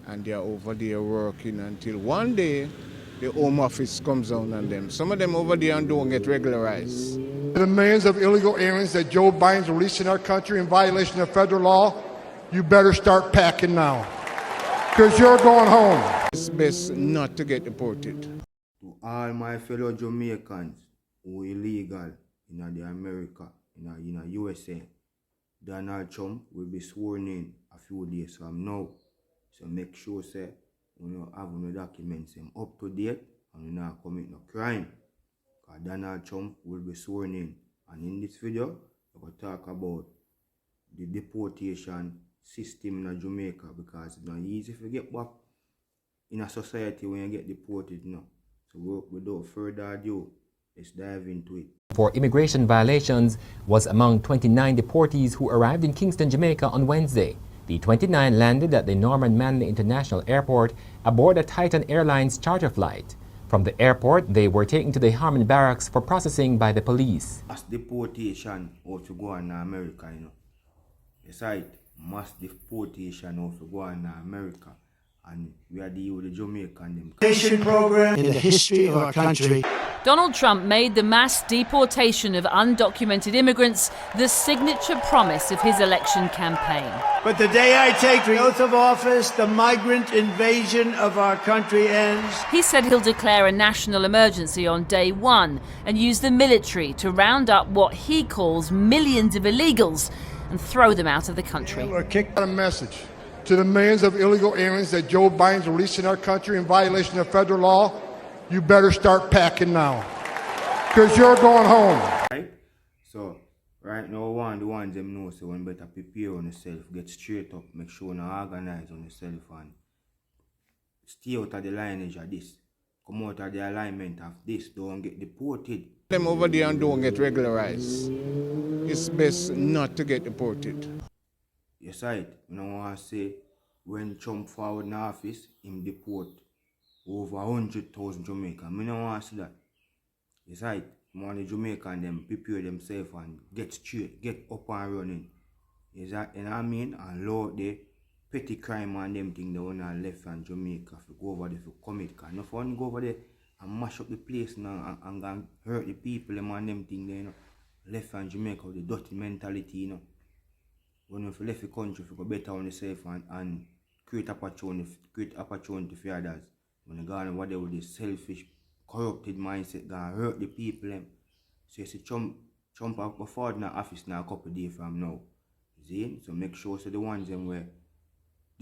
and they're over there working until one day the Home Office comes down on them. Some of them over there and don't get regularized. The millions of illegal aliens that Joe Biden's releasing our country in violation of federal law, you better start packing now, because you're going home. It's best not to get deported. To all my fellow Jamaicans who are illegal in the America, in the USA, Donald Trump will be sworn in a few days from now. So make sure say you have no documents up to date and you not commit no crime. Because Donald Trump will be sworn in. And in this video, we're going to talk about the deportation system in Jamaica, because it's not easy to get back in a society when you get deported now. So without further ado, let's dive into it. For immigration violations was among 29 deportees who arrived in Kingston, Jamaica on Wednesday. The 29 landed at the Norman Manley International Airport aboard a Titan Airlines charter flight. From the airport, they were taken to the Harmon Barracks for processing by the police. Mass deportation out to go in America, you know. It's right, mass deportation out to go in America. And we are dealing with the Jamaican Deportation program in the history of our country. Donald Trump made the mass deportation of undocumented immigrants the signature promise of his election campaign. But the day I take the oath of office, the migrant invasion of our country ends. He said he'll declare a national emergency on day one and use the military to round up what he calls millions of illegals and throw them out of the country. We're kicking a message to the millions of illegal aliens that Joe Biden's releasing our country in violation of federal law. You better start packing now, because you're going home. Right? So, right now, the ones them know, so one better prepare on yourself, get straight up, make sure you organize on yourself and stay out of the lineage of this. Come out of the alignment of this, don't get deported. Them over there and don't get regularized. It's best not to get deported. Yes, right. I want to say, when Trump forward in office, him deport over 100,000 Jamaicans. I don't want to see that. It's right. I want the Jamaican them prepare themselves and get straight, get up and running. Is that, you know what I mean? And load the petty crime and them thing they want to left from Jamaica. If you go over there, if you commit, because no fun go over there and mash up the place now and hurt the people them and them thing there, you know. Left from Jamaica with the dirty mentality, you know. When you left the country, if you go better on yourself and create opportunity for others. When you go on over there with this selfish, corrupted mindset, gonna hurt the people. So you see Trump up before in the office now a couple of days from now. See? So make sure so the ones them where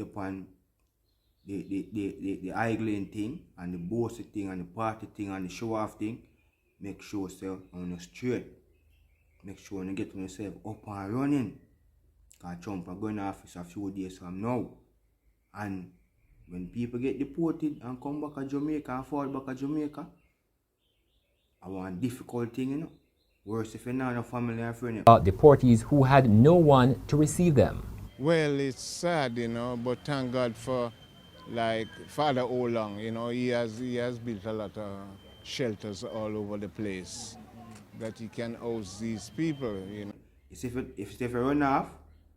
upon the idling thing and the bossy thing and the party thing and the show off thing, make sure so on the straight. Make sure when you get yourself up and running. Because Trump are going to office a few days from now. And when people get deported and come back to Jamaica and fall back to Jamaica, I want a difficult thing, you know. Worse if you're not a family or friend. About deportees who had no one to receive them. Well, it's sad, you know, but thank God for, like, Father Olong, you know, he has built a lot of shelters all over the place that he can house these people, you know. If you run off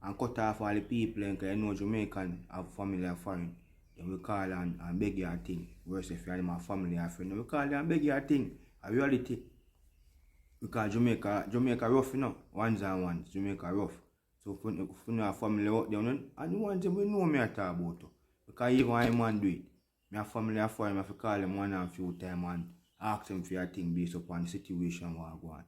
and cut off all the people, and you know Jamaican have family or foreign, then we call and beg your thing. Worse if you're my family or friend, we call and beg your thing. A reality. Because Jamaica rough, you know. Ones and ones, Jamaica rough. So if you know a family out there, and the ones that we know me I talk about. Because even I man do it. My family or foreign, I have to call them one and few times and ask them for your thing based upon the situation what go on.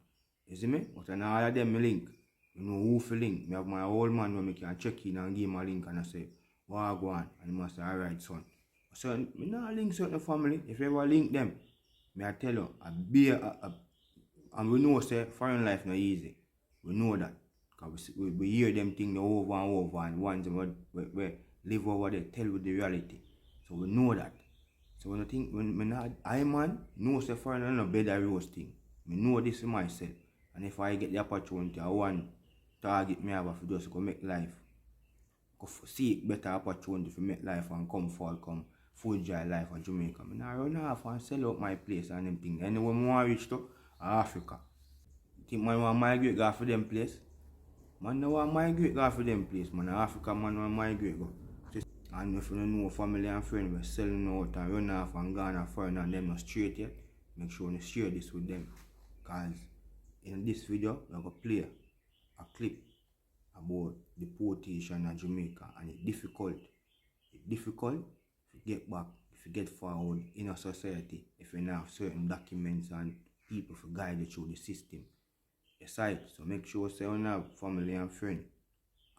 You see me? But now all of them me link. You know who for link. I have my old man where I can check in and give him a link and I say, what go on? And he must say, alright son. So I not link certain family. If you ever link them, I tell you, and we know say foreign life not easy. We know that. Because we hear them things over and over, and ones we live over there tell you the reality. So we know that. So when I think I man know say foreign no better roasting. I know this myself. And if I get the opportunity, I want target me have to just go make life. Go seek better opportunity to make life and come forward, come full joy life in Jamaica. I run off and sell out my place and them things. Anyway, I want to reach to Africa. Think man want migrate go for them place? Man no want migrate go for them place, man. Africa man want migrate go. And if you don't know family and friends we're selling out and run off and gone off foreign and them not straight yet, make sure you share this with them. Because in this video, I'm going to play a clip about deportation in Jamaica, and it's difficult. It's difficult to get back, if you get forward in a society, if you have certain documents and people to guide you through the system. Aside, so make sure you have family and friends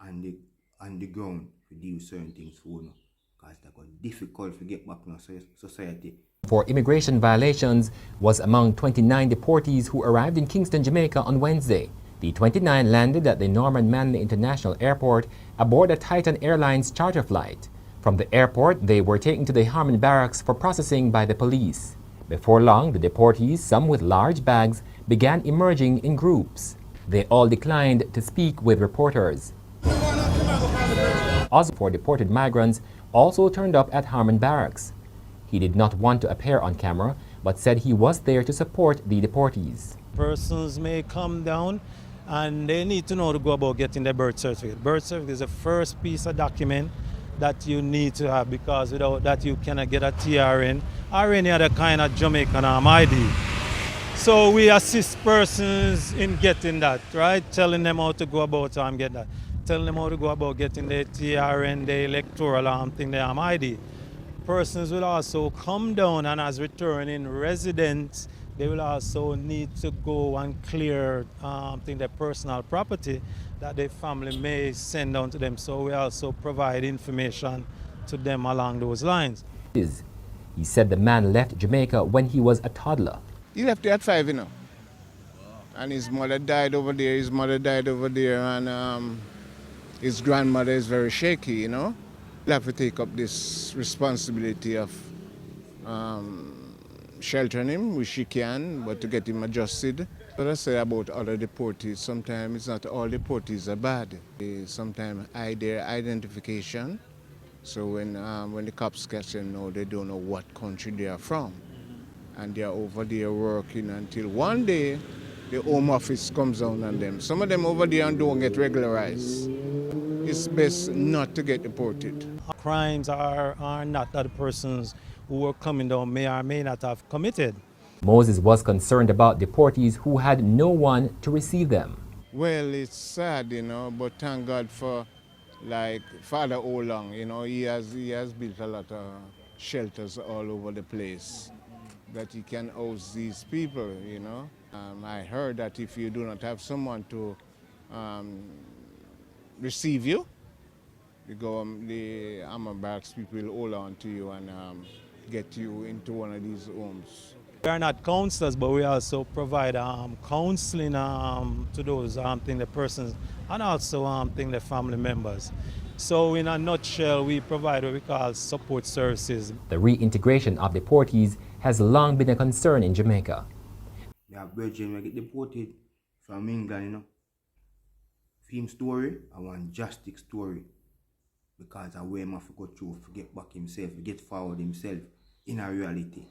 on the ground to deal with certain things for you, because it's difficult to get back in society. For immigration violations was among 29 deportees who arrived in Kingston, Jamaica on Wednesday. The 29 landed at the Norman Manley International Airport aboard a Titan Airlines charter flight. From the airport, they were taken to the Harmon Barracks for processing by the police. Before long, the deportees, some with large bags, began emerging in groups. They all declined to speak with reporters. Oz for deported migrants also turned up at Harmon Barracks. He did not want to appear on camera, but said he was there to support the deportees. Persons may come down and they need to know how to go about getting their birth certificate. Birth certificate is the first piece of document that you need to have, because without that you cannot get a TRN or any other kind of Jamaican ID. So we assist persons in getting that, right? Telling them how to go about getting that. Telling them how to go about getting their TRN, their electoral thing, their ID. Persons will also come down, and as returning residents, they will also need to go and clear their personal property that their family may send down to them. So we also provide information to them along those lines. He said the man left Jamaica when he was a toddler. He left there at 5, you know. And his mother died over there, and his grandmother is very shaky, you know. He'll have to take up this responsibility of sheltering him, which she can, but to get him adjusted. What I say about other deportees, sometimes it's not all deportees are bad. They sometimes hide their identification. So when the cops catch them now, they don't know what country they are from. And they're over there working until one day the Home Office comes down on them. Some of them over there and don't get regularized. It's best not to get deported. Crimes are not that the persons who were coming down may or may not have committed. Moses was concerned about deportees who had no one to receive them. Well, it's sad, you know, but thank God for, like, Father Olong, you know, he has built a lot of shelters all over the place that he can house these people, you know. I heard that if you do not have someone to receive you, the Harmon Barracks people will hold on to you and get you into one of these homes. We are not counselors, but we also provide counseling to those the persons, and also the family members. So in a nutshell, we provide what we call support services. The reintegration of deportees has long been a concern in Jamaica. We have brethren who get deported from England, you know. Film story, I want justice story. Because I way him have to go through, to get back himself, to get forward himself in a reality.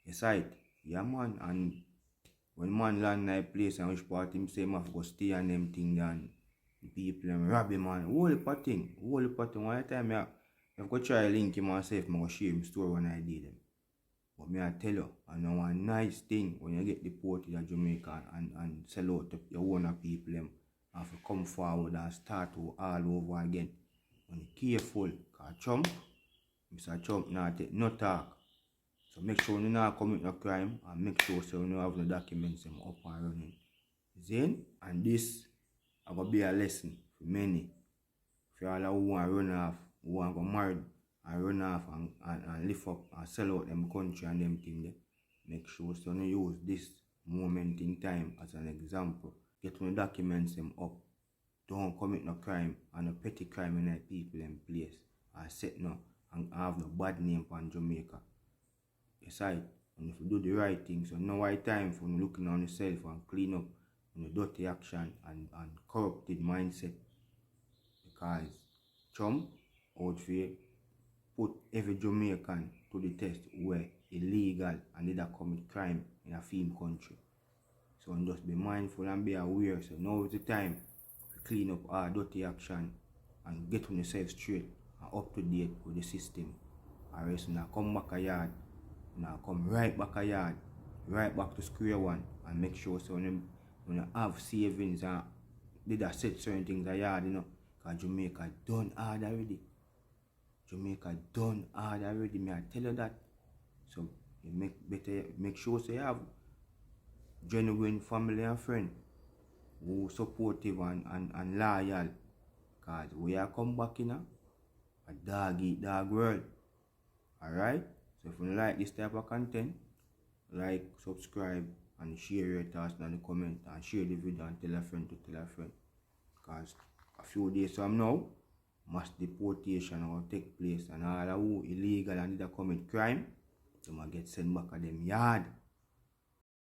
Aside, yeah man, and when man land in a place and which part him say him have to go stay and them thing, and the people them rob him, man, whole heap of thing. One time I've got try link him and say if I go share him story when I did them. But me I tell you, I know one nice thing when you get deported to Jamaica and sell out to your own people them, have to come forward and start all over again. When you careful, because Trump, Mr. Trump not take no talk. So make sure you not commit no crime and make sure so you have the documents them up and running. Then, and this is going to be a lesson for many. For all who want to run off, who want to go married and run off and lift up and sell out them country and them thing there. Make sure so you use this moment in time as an example. Get the documents them up. Don't commit no crime and no petty crime in the people in place. And set no and have no bad name on Jamaica. Aside, and if you do the right thing, so no right time for looking on yourself and clean up on the dirty action and corrupted mindset. Because Trump out for put every Jamaican to the test where illegal and either commit crime in a film country. So just be mindful and be aware. So now is the time to clean up our dirty action and get on yourself straight and up to date with the system. Or else you come back a yard, you come right back a yard, right back to square one, and make sure so when you have savings and did a set certain things a yard, because Jamaica done hard already. Jamaica done hard already, me I tell you that. So you make sure so you have genuine family and friend who supportive and loyal. Because we are come back in a dog eat dog world. Alright? So if you like this type of content, like, subscribe, and share your thoughts in the comment, and share the video and tell a friend to tell a friend. Because a few days from now, mass deportation will take place, and all who illegal and did commit crime, they might get sent back to them yard.